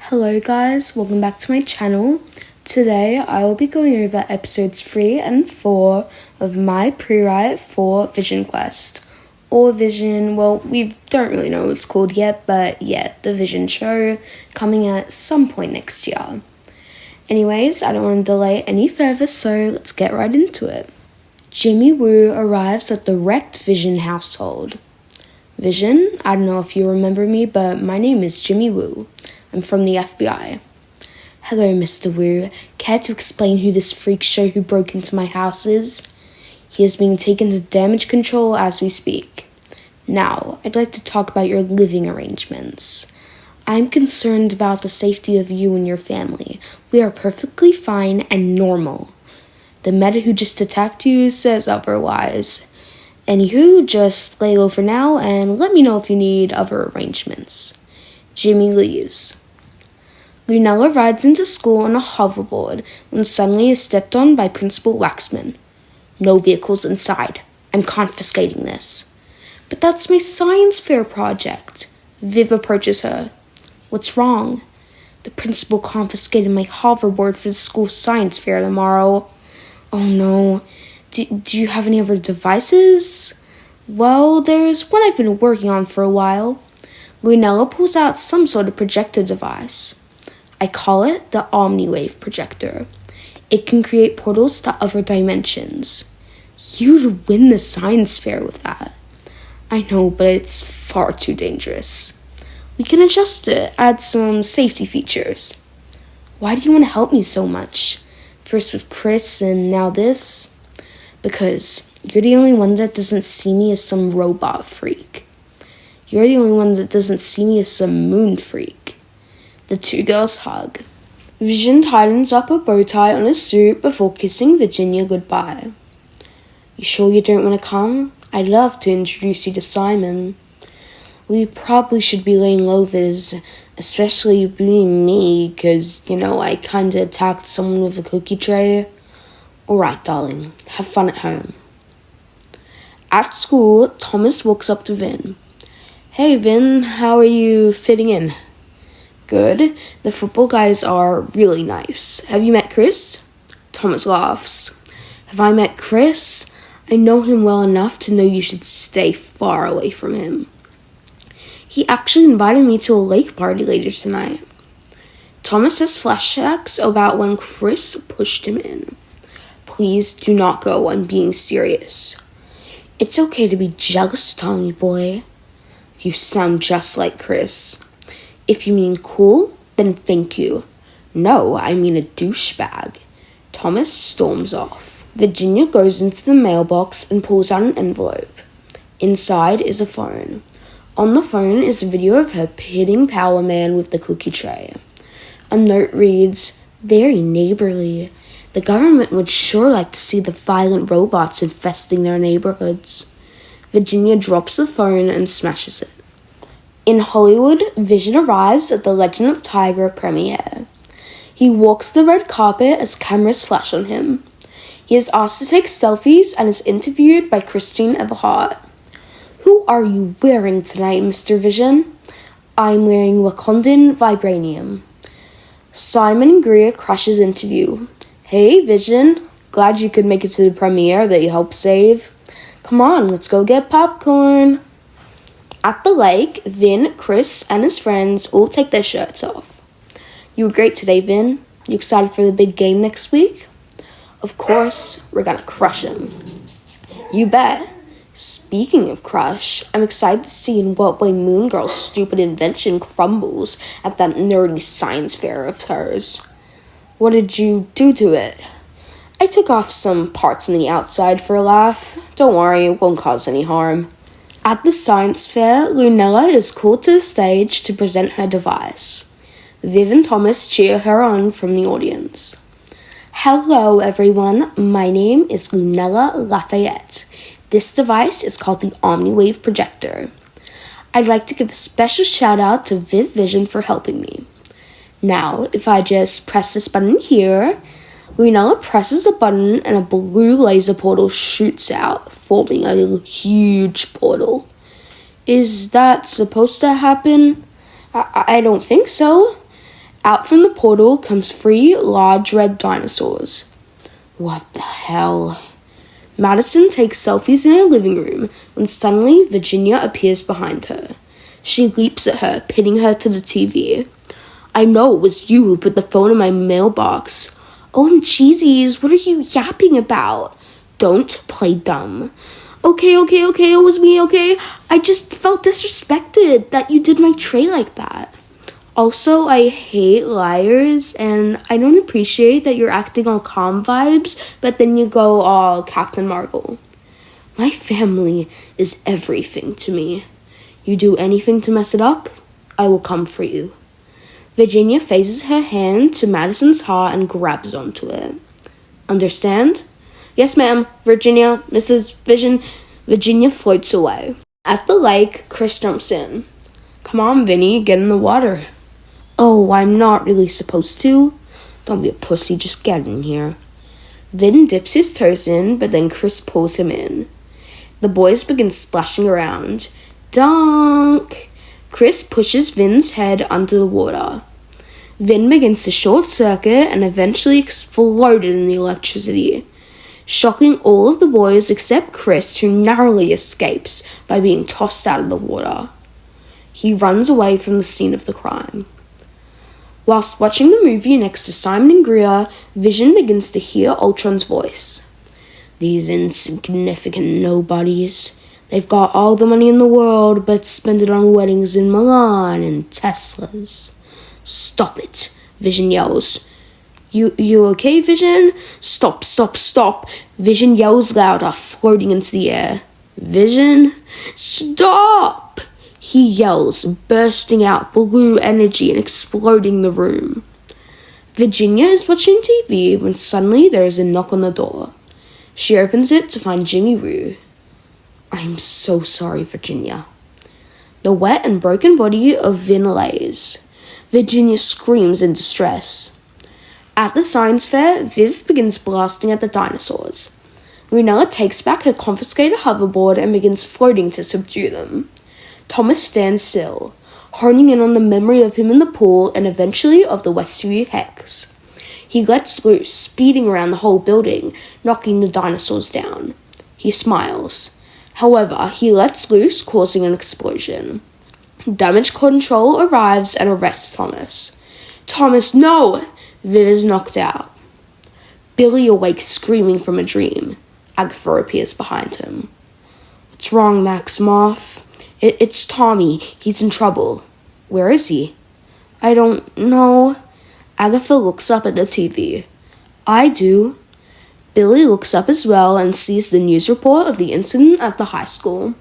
Hello guys, welcome back to my channel. Today I will be going over episodes 3 and 4 of my pre-write for Vision Quest. Or Vision, well, we don't really know what it's called yet, but yeah, the Vision show coming at some point next year. Anyways, I don't want to delay any further, so let's get right into it. Jimmy Woo arrives at the wrecked Vision household. Vision, I don't know if you remember me, but my name is Jimmy Woo. I'm from the FBI. Hello, Mr. Wu. Care to explain who this freak show who broke into my house is? He is being taken to damage control as we speak. Now, I'd like to talk about your living arrangements. I'm concerned about the safety of you and your family. We are perfectly fine and normal. The meta who just attacked you says otherwise. Anywho, just lay low for now and let me know if you need other arrangements. Jimmy leaves. Lunella rides into school on a hoverboard when suddenly is stepped on by Principal Waxman. No vehicles inside. I'm confiscating this. But that's my science fair project. Viv approaches her. What's wrong? The principal confiscated my hoverboard for the school science fair tomorrow. Oh no. Do you have any other devices? Well, there's one I've been working on for a while. Lunella pulls out some sort of projector device. I call it the Omniwave projector. It can create portals to other dimensions. You'd win the science fair with that. I know, but it's far too dangerous. We can adjust it, add some safety features. Why do you want to help me so much? First with Chris and now this? Because you're the only one that doesn't see me as some robot freak. You're the only one that doesn't see me as some moon freak. The two girls hug. Vision tightens up a bow tie on his suit before kissing Virginia goodbye. You sure you don't want to come? I'd love to introduce you to Simon. We probably should be laying low, Viz, especially being me, because, I kinda attacked someone with a cookie tray. Alright, darling, have fun at home. At school, Thomas walks up to Vin. Hey, Vin, how are you fitting in? Good. The football guys are really nice. Have you met Chris? Thomas laughs. Have I met Chris? I know him well enough to know you should stay far away from him. He actually invited me to a lake party later tonight. Thomas has flashbacks about when Chris pushed him in. Please do not go, I'm being serious. It's okay to be jealous, Tommy boy. You sound just like Chris. If you mean cool, then thank you. No, I mean a douchebag. Thomas storms off. Virginia goes into the mailbox and pulls out an envelope. Inside is a phone. On the phone is a video of her hitting Power Man with the cookie tray. A note reads, very neighborly. The government would sure like to see the violent robots infesting their neighborhoods. Virginia drops the phone and smashes it. In Hollywood, Vision arrives at the Legend of Tiger premiere. He walks the red carpet as cameras flash on him. He is asked to take selfies and is interviewed by Christine Everhart. Who are you wearing tonight, Mr. Vision? I'm wearing Wakandan Vibranium. Simon and Greer crushes interview. Hey, Vision. Glad you could make it to the premiere that you helped save. Come on, let's go get popcorn. At the lake, Vin, Chris, and his friends all take their shirts off. You were great today, Vin. You excited for the big game next week? Of course, we're gonna crush him. You bet. Speaking of crush, I'm excited to see in what way Moon Girl's stupid invention crumbles at that nerdy science fair of hers. What did you do to it? I took off some parts on the outside for a laugh. Don't worry, it won't cause any harm. At the science fair, Lunella is called to the stage to present her device. Viv and Thomas cheer her on from the audience. Hello, everyone. My name is Lunella Lafayette. This device is called the Omniwave projector. I'd like to give a special shout out to Viv Vision for helping me. Now, if I just press this button here, Lunella presses a button and a blue laser portal shoots out, forming a huge portal. Is that supposed to happen? I don't think so. Out from the portal comes 3 large red dinosaurs. What the hell? Madison takes selfies in her living room when suddenly Virginia appears behind her. She leaps at her, pinning her to the TV. I know it was you who put the phone in my mailbox. Oh, cheesies, what are you yapping about? Don't play dumb. Okay, it was me, okay? I just felt disrespected that you did my tray like that. Also, I hate liars, and I don't appreciate that you're acting all calm vibes, but then you go all Captain Marvel. My family is everything to me. You do anything to mess it up, I will come for you. Virginia faces her hand to Madison's heart and grabs onto it. Understand? Yes, ma'am, Virginia, Mrs. Vision. Virginia floats away. At the lake, Chris jumps in. Come on, Vinny, get in the water. Oh, I'm not really supposed to. Don't be a pussy, just get in here. Vin dips his toes in, but then Chris pulls him in. The boys begin splashing around. Dunk! Chris pushes Vin's head under the water. Vin begins to short circuit and eventually exploded in the electricity, shocking all of the boys except Chris, who narrowly escapes by being tossed out of the water. He runs away from the scene of the crime. Whilst watching the movie next to Simon and Greer, Vision begins to hear Ultron's voice. These insignificant nobodies. They've got all the money in the world, but spend it on weddings in Milan and Teslas. Stop it, Vision yells. You okay, Vision? Stop. Vision yells louder, floating into the air. Vision? Stop! He yells, bursting out blue energy and exploding the room. Virginia is watching TV when suddenly there is a knock on the door. She opens it to find Jimmy Woo. I'm so sorry, Virginia. The wet and broken body of Vin lays. Virginia screams in distress. At the science fair, Viv begins blasting at the dinosaurs. Lunella takes back her confiscated hoverboard and begins floating to subdue them. Thomas stands still, honing in on the memory of him in the pool and eventually of the Westview Hex. He lets loose, speeding around the whole building, knocking the dinosaurs down. He smiles. However, he lets loose, causing an explosion. Damage control arrives and arrests Thomas. Thomas, no! Viv is knocked out. Billy awakes screaming from a dream. Agatha appears behind him. What's wrong, Maximoff? It's Tommy. He's in trouble. Where is he? I don't know. Agatha looks up at the TV. I do. Billy looks up as well and sees the news report of the incident at the high school.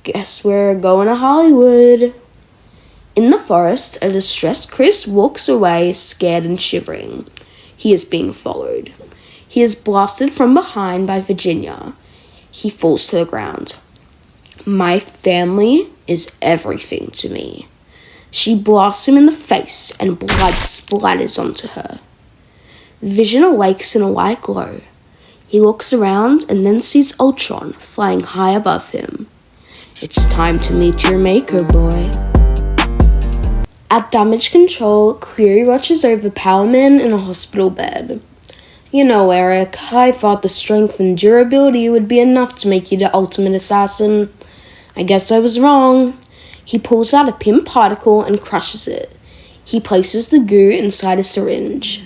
Guess we're going to Hollywood. In the forest, a distressed Chris walks away, scared and shivering. He is being followed. He is blasted from behind by Virginia. He falls to the ground. My family is everything to me. She blasts him in the face and blood splatters onto her. Vision awakes in a white glow. He looks around and then sees Ultron flying high above him. It's time to meet your maker, boy. At damage control, Cleary watches over Powerman in a hospital bed. You know, Eric, I thought the strength and durability would be enough to make you the ultimate assassin. I guess I was wrong. He pulls out a pin particle and crushes it. He places the goo inside a syringe.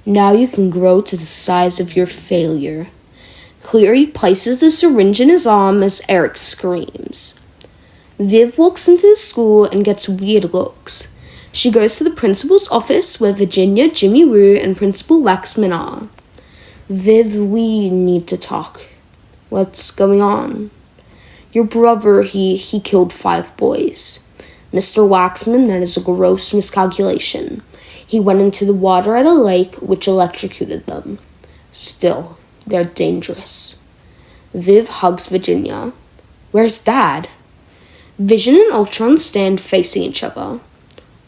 Now you can grow to the size of your failure. Cleary places the syringe in his arm as Eric screams. Viv walks into the school and gets weird looks. She goes to the principal's office where Virginia, Jimmy Woo, and Principal Waxman are. Viv, we need to talk. What's going on? Your brother, he killed 5 boys. Mr. Waxman, that is a gross miscalculation. He went into the water at a lake, which electrocuted them. Still, they're dangerous. Viv hugs Virginia. Where's Dad? Vision and Ultron stand facing each other.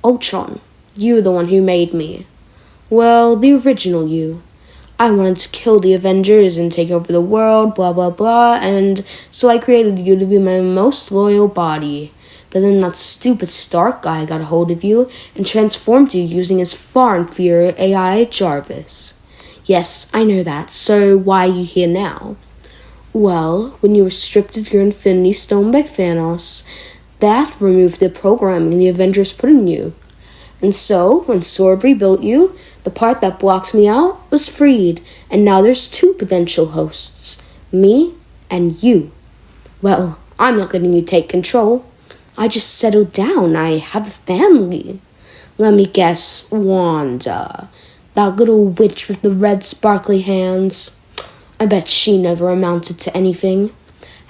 Ultron, you're the one who made me. Well, the original you. I wanted to kill the Avengers and take over the world, blah blah blah, and so I created you to be my most loyal body. But then that stupid Stark guy got a hold of you and transformed you using his far inferior AI Jarvis. Yes, I know that, so why are you here now? Well, when you were stripped of your Infinity Stone by Thanos, that removed the programming the Avengers put in you. And so, when Sword rebuilt you, the part that blocked me out was freed, and now there's two potential hosts, me and you. Well, I'm not letting you take control. I just settled down. I have a family. Let me guess, Wanda. That little witch with the red sparkly hands. I bet she never amounted to anything.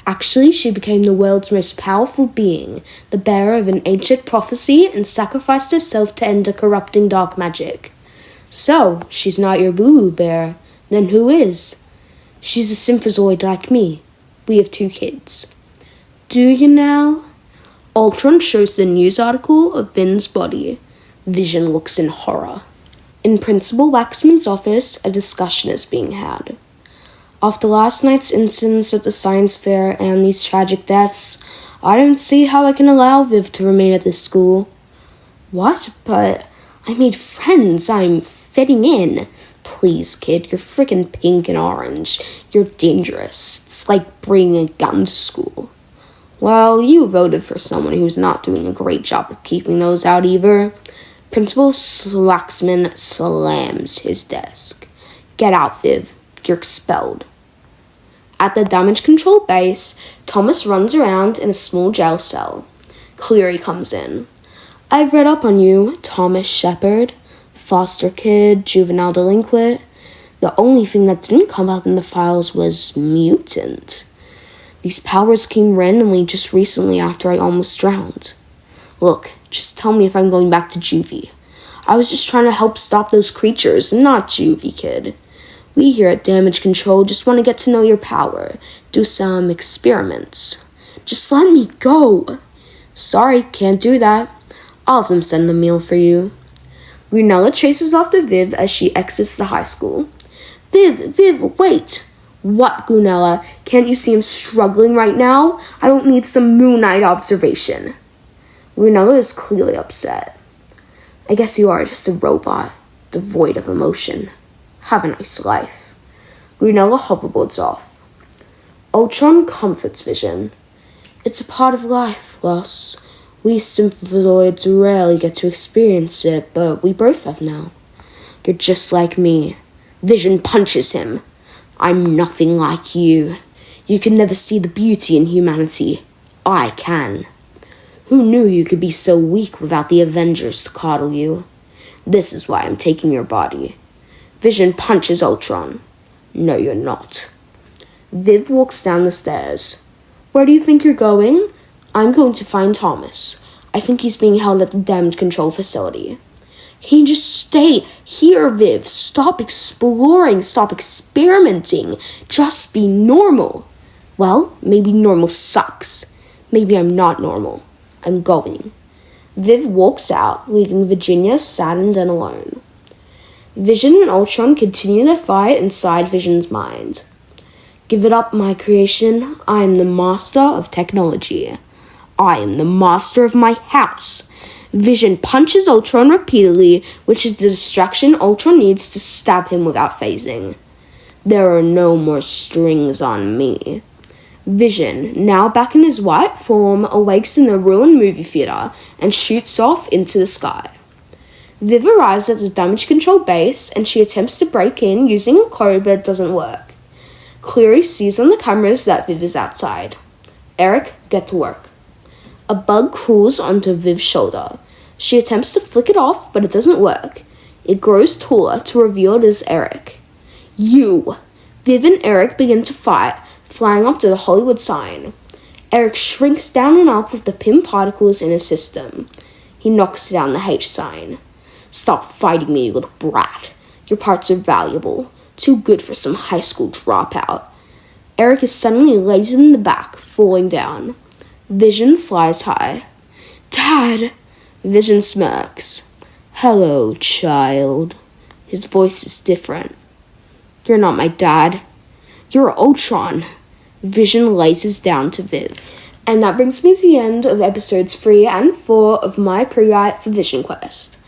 Actually, she became the world's most powerful being, the bearer of an ancient prophecy, and sacrificed herself to end a corrupting dark magic. So, she's not your boo-boo bear. Then who is? She's a symphozoid like me. We have 2 kids. Do you now? Ultron shows the news article of Vin's body. Vision looks in horror. In Principal Waxman's office, a discussion is being had. After last night's incidents at the science fair and these tragic deaths, I don't see how I can allow Viv to remain at this school. What? But I made friends. I'm fitting in. Please, kid, you're freaking pink and orange. You're dangerous. It's like bringing a gun to school. Well, you voted for someone who's not doing a great job of keeping those out either. Principal Waxman slams his desk. Get out, Viv. You're expelled. At the damage control base, Thomas runs around in a small jail cell. Cleary comes in. I've read up on you, Thomas Shepard. Foster kid, juvenile delinquent. The only thing that didn't come up in the files was mutant. These powers came randomly just recently after I almost drowned. Look, just tell me if I'm going back to juvie. I was just trying to help stop those creatures, not juvie, kid. We here at Damage Control just want to get to know your power, do some experiments. Just let me go. Sorry, can't do that. I'll have them send the meal for you. Grunella chases after Viv as she exits the high school. Viv, wait. What, Grunella? Can't you see I'm struggling right now? I don't need some Moon Knight observation. Grunella is clearly upset. I guess you are just a robot, devoid of emotion. Have a nice life. Grunella hoverboards off. Ultron comforts Vision. It's a part of life, Ross. We symphozoids rarely get to experience it, but we both have now. You're just like me. Vision punches him. I'm nothing like you. You can never see the beauty in humanity. I can. Who knew you could be so weak without the Avengers to coddle you? This is why I'm taking your body. Vision punches Ultron. No, you're not. Viv walks down the stairs. Where do you think you're going? I'm going to find Thomas. I think he's being held at the damage control facility. Can you just stay here, Viv? Stop exploring. Stop experimenting. Just be normal. Well, maybe normal sucks. Maybe I'm not normal. I'm going. Viv walks out, leaving Virginia saddened and alone. Vision and Ultron continue their fight inside Vision's mind. Give it up, my creation. I am the master of technology. I am the master of my house. Vision punches Ultron repeatedly, which is the distraction Ultron needs to stab him without phasing. There are no more strings on me. Vision, now back in his white form, awakes in the ruined movie theater and shoots off into the sky. Viv arrives at the damage control base and she attempts to break in using a code, but it doesn't work. Cleary sees on the cameras that Viv is outside. Eric, get to work. A bug crawls onto Viv's shoulder. She attempts to flick it off, but it doesn't work. It grows taller to reveal it is Eric. You! Viv and Eric begin to fight, flying up to the Hollywood sign. Eric shrinks down and up with the Pym particles in his system. He knocks down the H sign. Stop fighting me, you little brat. Your parts are valuable. Too good for some high school dropout. Eric is suddenly laid in the back, falling down. Vision flies high. Dad! Vision smirks. Hello, child. His voice is different. You're not my dad. You're Ultron. Vision laces down to Viv. And that brings me to the end of episodes 3 and 4 of my pre-write for Vision Quest.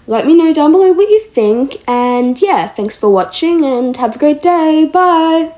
Let me know down below what you think, and yeah, thanks for watching and have a great day. Bye!